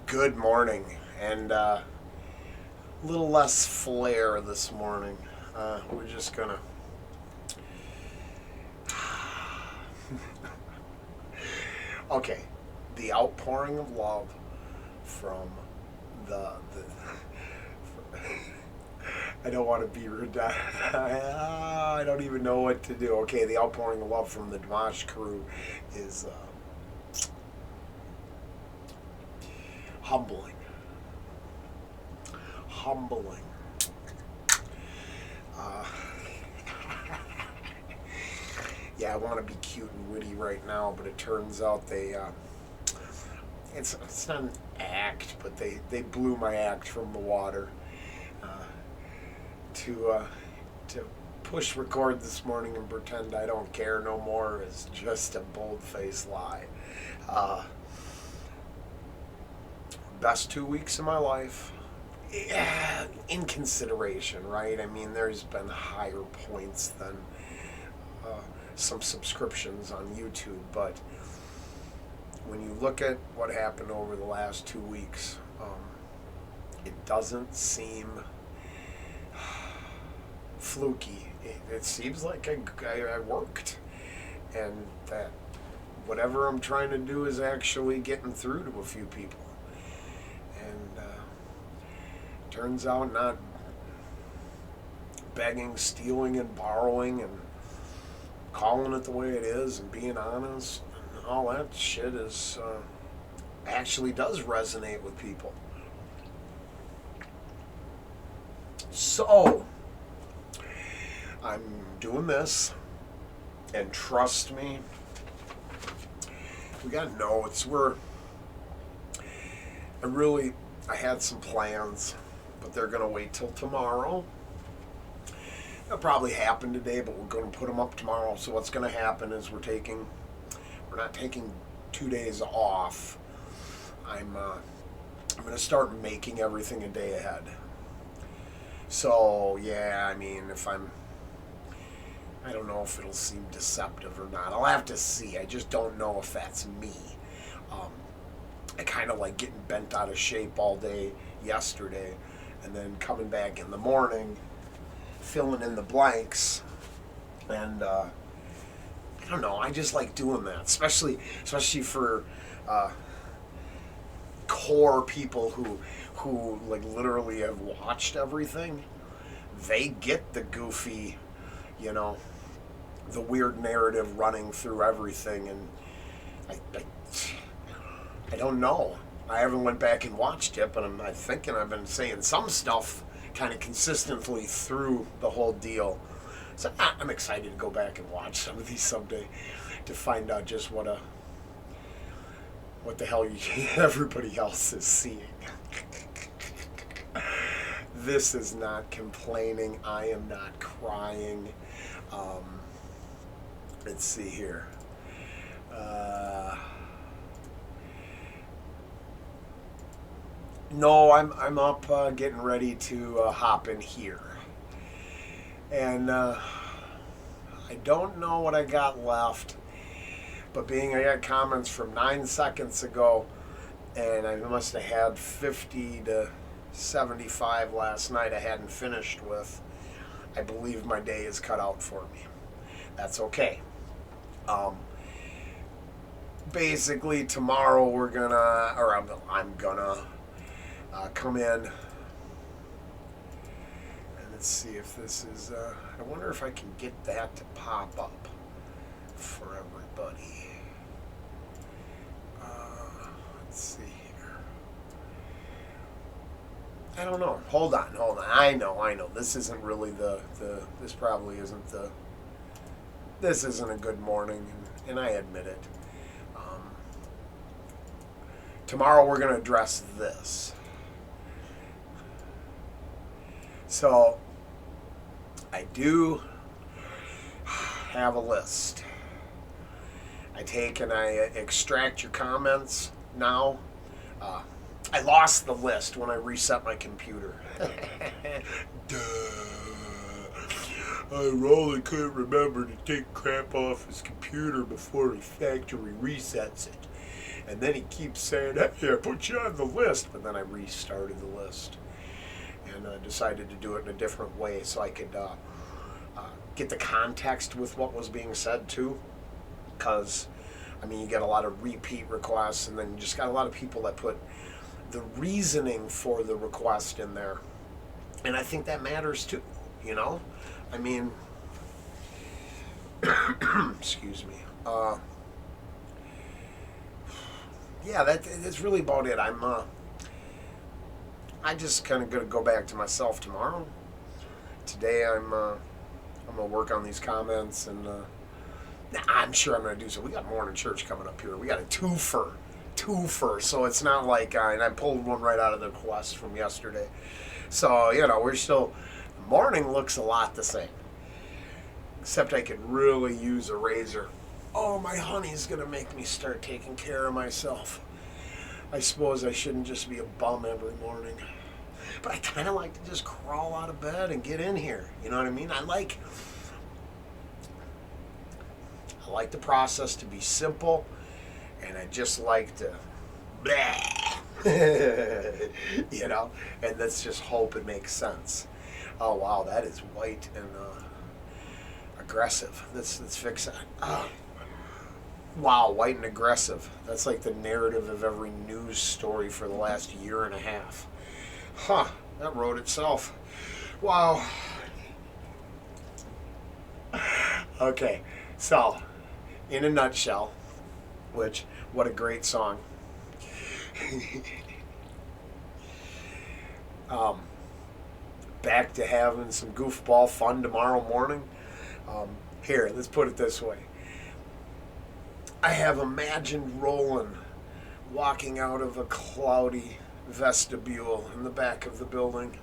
Good morning, and a little less flair this morning. We're just gonna. Okay, the outpouring of love from the. I don't want to be redundant. I don't even know what to do. Okay, the outpouring of love from the Dimash crew is humbling. Humbling. Uh, yeah, I want to be cute and witty right now, but it turns out it's not an act, but they blew my act from the water. Uh, to push record this morning and pretend I don't care no more is just a bold-faced lie. Uh, Best 2 weeks of my life. Yeah, in consideration, right? I mean, there's been higher points than uh, some subscriptions on YouTube, but when you look at what happened over the last 2 weeks, it doesn't seem fluky. It seems like I worked, and that whatever I'm trying to do is actually getting through to a few people. And turns out not begging, stealing, and borrowing, and calling it the way it is, and being honest, and all that shit is actually does resonate with people. So I'm doing this, and trust me, we got notes. I had some plans, but they're gonna wait till tomorrow. It'll probably happen today, but we're gonna put them up tomorrow. So what's gonna happen is we're not taking 2 days off. I'm gonna start making everything a day ahead. So yeah, I mean, I don't know if it'll seem deceptive or not. I'll have to see. I just don't know if that's me. I kind of like getting bent out of shape all day yesterday, and then coming back in the morning, filling in the blanks, and I don't know. I just like doing that, especially for core people who like literally have watched everything. They get the goofy, you know, the weird narrative running through everything, and I don't know. I haven't went back and watched it, but I'm thinking I've been saying some stuff kind of consistently through the whole deal. So I'm excited to go back and watch some of these someday to find out just what the hell everybody else is seeing. This is not complaining. I am not crying. Let's see here. No, I'm up getting ready to hop in here, and I don't know what I got left. But being I got comments from 9 seconds ago, and I must have had 50 to 75 last night I hadn't finished with, I believe my day is cut out for me. That's okay. Basically, tomorrow I'm gonna come in, and let's see if this is. I wonder if I can get that to pop up for everybody. Let's see here. I don't know. Hold on. I know. This isn't really this probably isn't this isn't a good morning, and I admit it. Tomorrow we're going to address this. So, I do have a list. I take and I extract your comments now. I lost the list when I reset my computer. Duh. Rolly couldn't remember to take crap off his computer before he factory resets it. And then he keeps saying, hey, I put you on the list. But then I restarted the list and decided to do it in a different way so I could get the context with what was being said too. Because, I mean, you get a lot of repeat requests, and then you just got a lot of people that put the reasoning for the request in there. And I think that matters too, you know? I mean, excuse me. Yeah, that's really about it. I just kind of gonna go back to myself tomorrow. Today I'm gonna work on these comments, and I'm sure I'm gonna do so. We got morning church coming up here. We got a twofer, so it's not like and I pulled one right out of the request from yesterday. So we're still morning looks a lot the same, except I could really use a razor. Oh, my honey's gonna make me start taking care of myself. I suppose I shouldn't just be a bum every morning. But I kind of like to just crawl out of bed and get in here. You know what I mean? I like the process to be simple, and I just like to, and let's just hope it makes sense. Oh, wow, that is white and aggressive. Let's fix that. Oh. Wow, white and aggressive. That's like the narrative of every news story for the last year and a half. Huh, that wrote itself. Wow. Okay, so, in a nutshell, which, what a great song. Back to having some goofball fun tomorrow morning. Here, let's put it this way. I have imagined Roland walking out of a cloudy vestibule in the back of the building.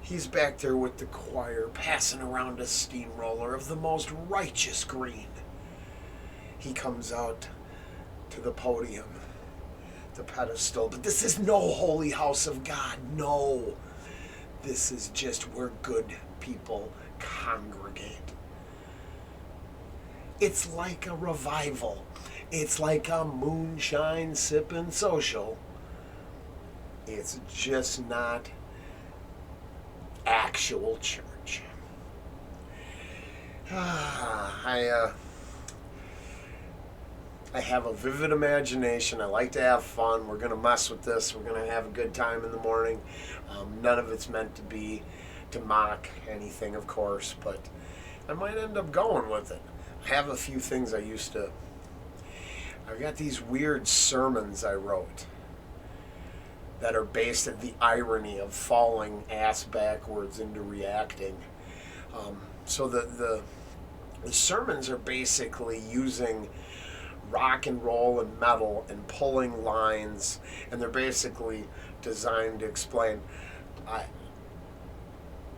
He's back there with the choir, passing around a steamroller of the most righteous green. He comes out to the podium, the pedestal, but this is no holy house of God, no. This is just where good people congregate. It's like a revival. It's like a moonshine sipping social. It's just not actual church. I have a vivid imagination. I like to have fun. We're going to mess with this. We're going to have a good time in the morning. None of it's meant to be to mock anything, of course, but I might end up going with it. I have a few things I've got these weird sermons I wrote that are based at the irony of falling ass backwards into reacting. So the sermons are basically using rock and roll and metal and pulling lines, and they're basically designed to explain.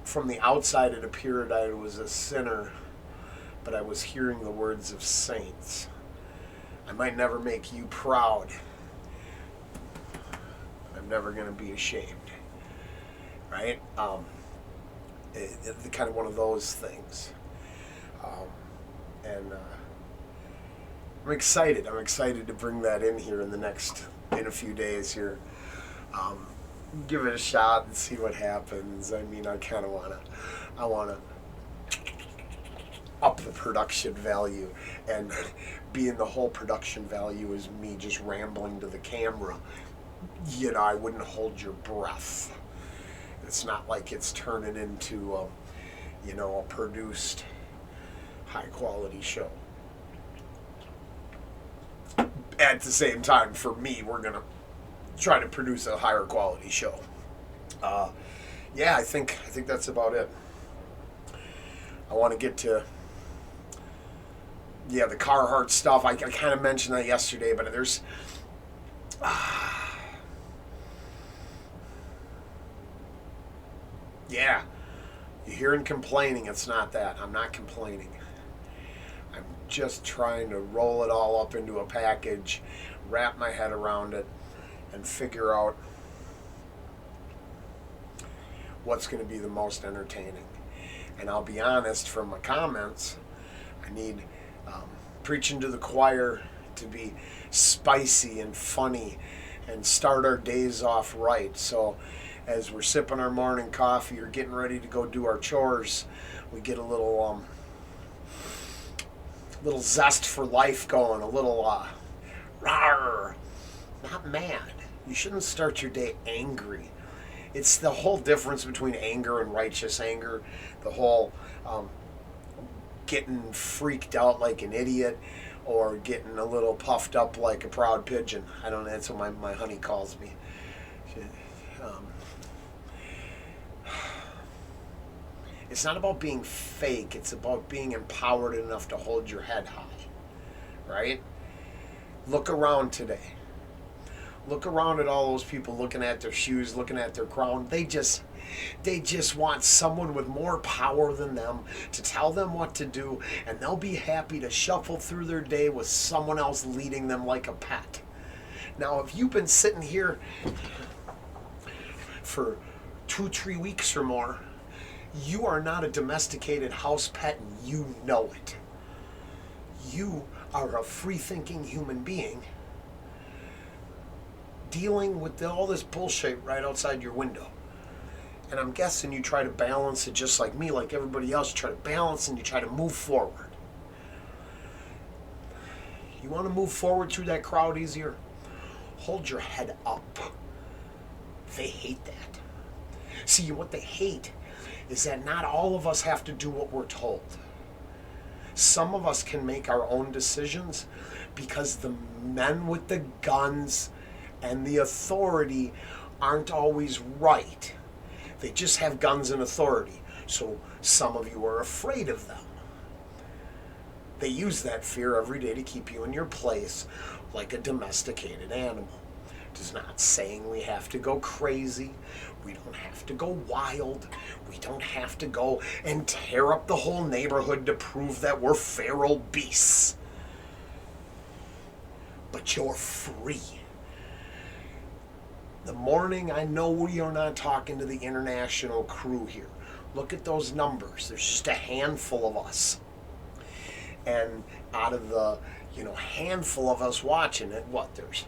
From the outside it appeared I was a sinner, but I was hearing the words of saints. I might never make you proud. I'm never going to be ashamed. Right? It's kind of one of those things. And I'm excited. I'm excited to bring that in here in a few days here. Give it a shot and see what happens. I mean, I kind of want to up the production value, and being the whole production value is me just rambling to the camera. I wouldn't hold your breath. It's not like it's turning into a produced high quality show. At the same time, for me, we're gonna try to produce a higher quality show. Yeah, I think that's about it. I want to get to the Carhartt stuff. I kind of mentioned that yesterday, but there's yeah, you're hearing complaining. It's not that. I'm not complaining. I'm just trying to roll it all up into a package, wrap my head around it, and figure out what's going to be the most entertaining. And I'll be honest, from my comments, I need preaching to the choir to be spicy and funny and start our days off right. So as we're sipping our morning coffee or getting ready to go do our chores, we get a little zest for life going, a little rawr, not mad. You shouldn't start your day angry. It's the whole difference between anger and righteous anger. The whole getting freaked out like an idiot or getting a little puffed up like a proud pigeon. I don't know, that's what my honey calls me. It's not about being fake. It's about being empowered enough to hold your head high, right? Look around today. Look around at all those people looking at their shoes, looking at their crown. They just want someone with more power than them to tell them what to do, and they'll be happy to shuffle through their day with someone else leading them like a pet. Now, if you've been sitting here for 2-3 weeks or more, you are not a domesticated house pet, and you know it. You are a free-thinking human being dealing with all this bullshit right outside your window. And I'm guessing you try to balance it just like me, like everybody else. You try to balance and you try to move forward. You want to move forward through that crowd easier? Hold your head up. They hate that. See, what they hate is that not all of us have to do what we're told. Some of us can make our own decisions because the men with the guns and the authority aren't always right. They just have guns and authority. So some of you are afraid of them. They use that fear every day to keep you in your place like a domesticated animal. It is not saying we have to go crazy. We don't have to go wild. We don't have to go and tear up the whole neighborhood to prove that we're feral beasts. But you're free. The morning, I know we are not talking to the international crew here. Look at those numbers. There's just a handful of us. And out of the, handful of us watching it, there's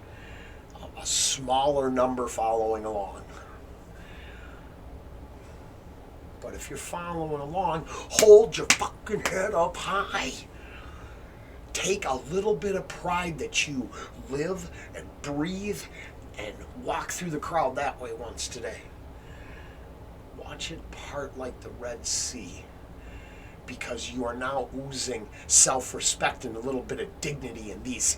a smaller number following along. But if you're following along, hold your fucking head up high. Take a little bit of pride that you live and breathe and walk through the crowd that way once today. Watch it part like the Red Sea, because you are now oozing self-respect and a little bit of dignity, and these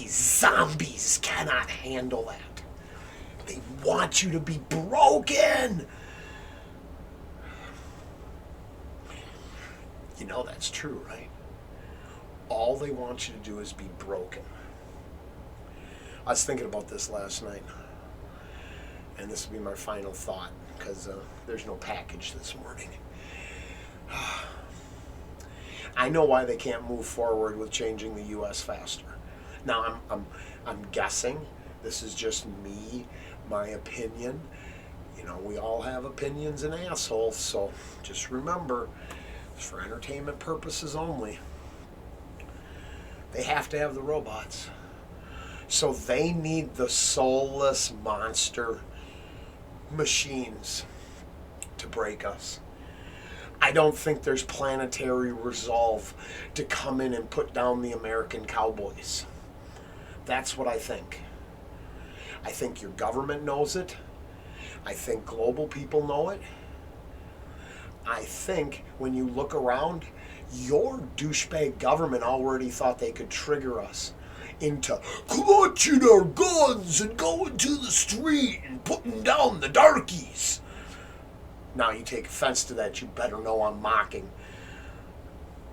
zombies cannot handle that. They want you to be broken. You know that's true, right? All they want you to do is be broken. I was thinking about this last night, and this will be my final thought, because there's no package this morning. I know why they can't move forward with changing the U.S. faster. Now, I'm guessing. This is just me, my opinion. We all have opinions and assholes, so just remember, it's for entertainment purposes only. They have to have the robots. So they need the soulless monster machines to break us. I don't think there's planetary resolve to come in and put down the American cowboys. That's what I think. I think your government knows it. I think global people know it. I think when you look around, your douchebag government already thought they could trigger us into clutching our guns and going to the street and putting down the darkies. Now you take offense to that, you better know I'm mocking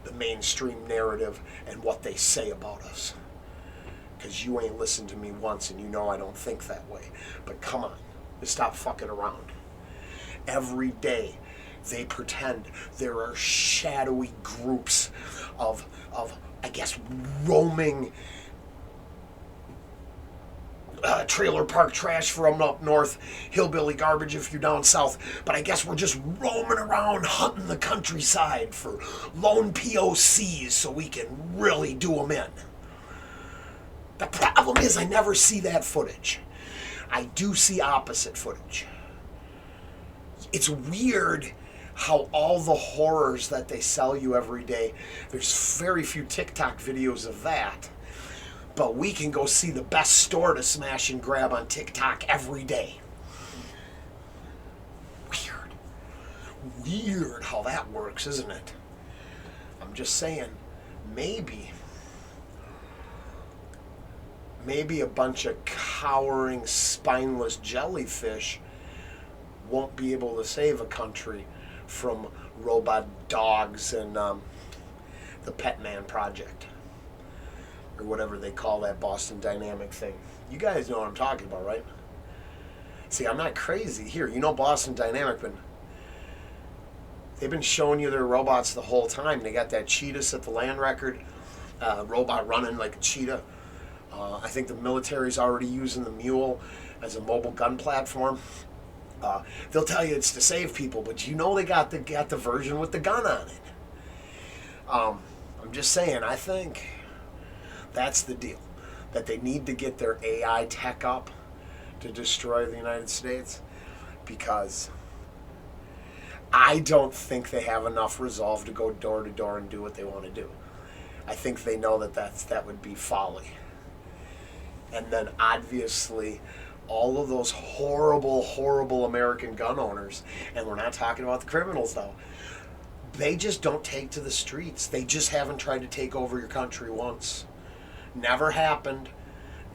the mainstream narrative and what they say about us. Because you ain't listened to me once and you know I don't think that way. But come on, stop fucking around. Every day they pretend there are shadowy groups of roaming trailer park trash from up north, hillbilly garbage if you're down south, but I guess we're just roaming around hunting the countryside for lone POCs so we can really do them in. The problem is I never see that footage. I do see opposite footage. It's weird how all the horrors that they sell you every day, there's very few TikTok videos of that. But we can go see the best store to smash and grab on TikTok every day. Weird how that works, isn't it? I'm just saying, maybe a bunch of cowering, spineless jellyfish won't be able to save a country from robot dogs and the Pet Man Project, or whatever they call that Boston Dynamic thing. You guys know what I'm talking about, right? See, I'm not crazy. Here, you know Boston Dynamic, but they've been showing you their robots the whole time. They got that cheetah at the land record, robot running like a cheetah. I think the military's already using the Mule as a mobile gun platform. They'll tell you it's to save people, but you know they got the version with the gun on it. I'm just saying, I think that's the deal. That they need to get their AI tech up to destroy the United States, because I don't think they have enough resolve to go door to door and do what they want to do. I think they know that would be folly. And then obviously all of those horrible, horrible American gun owners, and we're not talking about the criminals though, they just don't take to the streets. They just haven't tried to take over your country once. Never happened.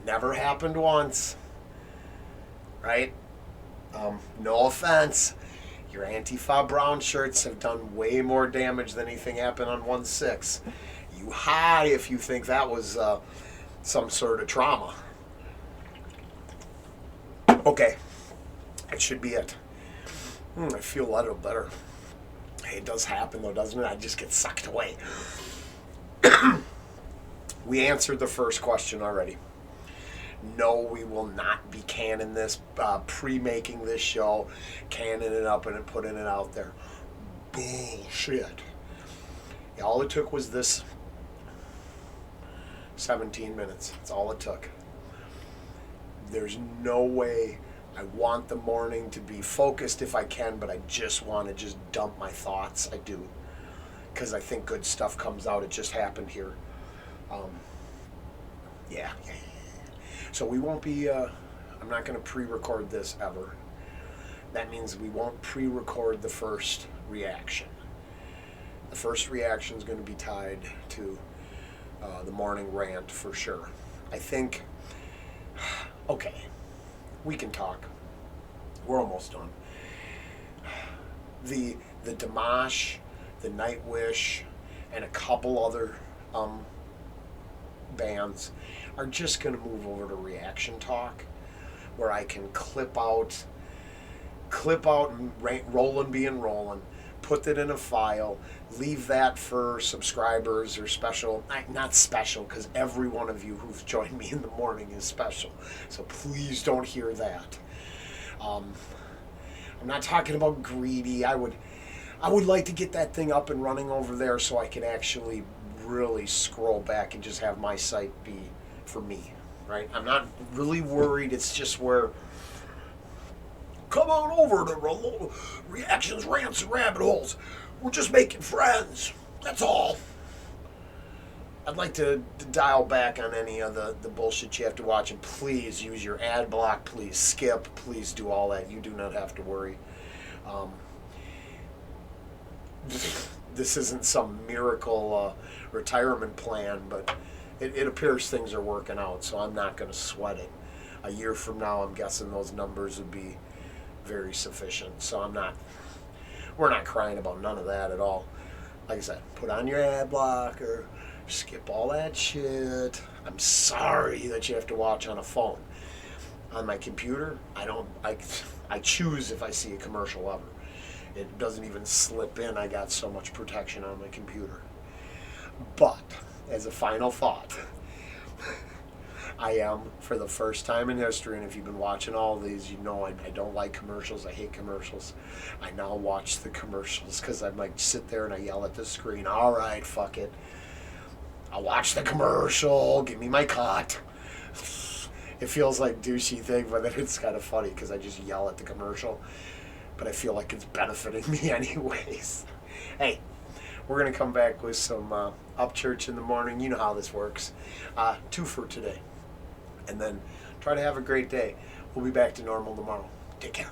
Never happened once. Right? No offense. Your Antifa brown shirts have done way more damage than anything happened on 1/6. You high if you think that was some sort of trauma. Okay, that should be it. I feel a little better. Hey, it does happen though, doesn't it? I just get sucked away. We answered the first question already. No, we will not be canning this, pre-making this show, canning it up and putting it out there. Bullshit. All it took was this 17 minutes. That's all it took. There's no way. I want the morning to be focused if I can, but I just want to just dump my thoughts. I do. Because I think good stuff comes out. It just happened here. Yeah. So we won't be, I'm not going to pre-record this ever. That means we won't pre-record the first reaction. The first reaction is going to be tied to the morning rant for sure. I think, okay, we can talk. We're almost done. The Dimash, the Nightwish, and a couple other bands are just going to move over to reaction talk, where I can clip out Rollin' being Rollin', put it in a file, leave that for subscribers or special, not special, because every one of you who's joined me in the morning is special, so please don't hear that. I'm not talking about greedy. I would like to get that thing up and running over there so I can actually really scroll back and just have my site be for me, right? I'm not really worried. It's just where, come on over to Reactions, Rants, and Rabbit Holes. We're just making friends. That's all. I'd like to dial back on any of the bullshit you have to watch, and please use your ad block. Please skip. Please do all that. You do not have to worry. This isn't some miracle retirement plan, but it appears things are working out, so I'm not going to sweat it. A year from now, I'm guessing those numbers would be very sufficient, so we're not crying about none of that at all. Like I said, put on your ad blocker, skip all that shit. I'm sorry that you have to watch on a phone. On my computer, I choose if I see a commercial ever. It doesn't even slip in. I got so much protection on my computer. But, as a final thought, I am, for the first time in history, and if you've been watching all of these, you know I don't like commercials. I hate commercials. I now watch the commercials because I might sit there and I yell at the screen, all right, fuck it. I'll watch the commercial. Give me my cut. It feels like douchey thing, but then it's kind of funny because I just yell at the commercial. But I feel like it's benefiting me anyways. Hey, we're going to come back with some Up Church in the morning. You know how this works. 2 for today. And then try to have a great day. We'll be back to normal tomorrow. Take care.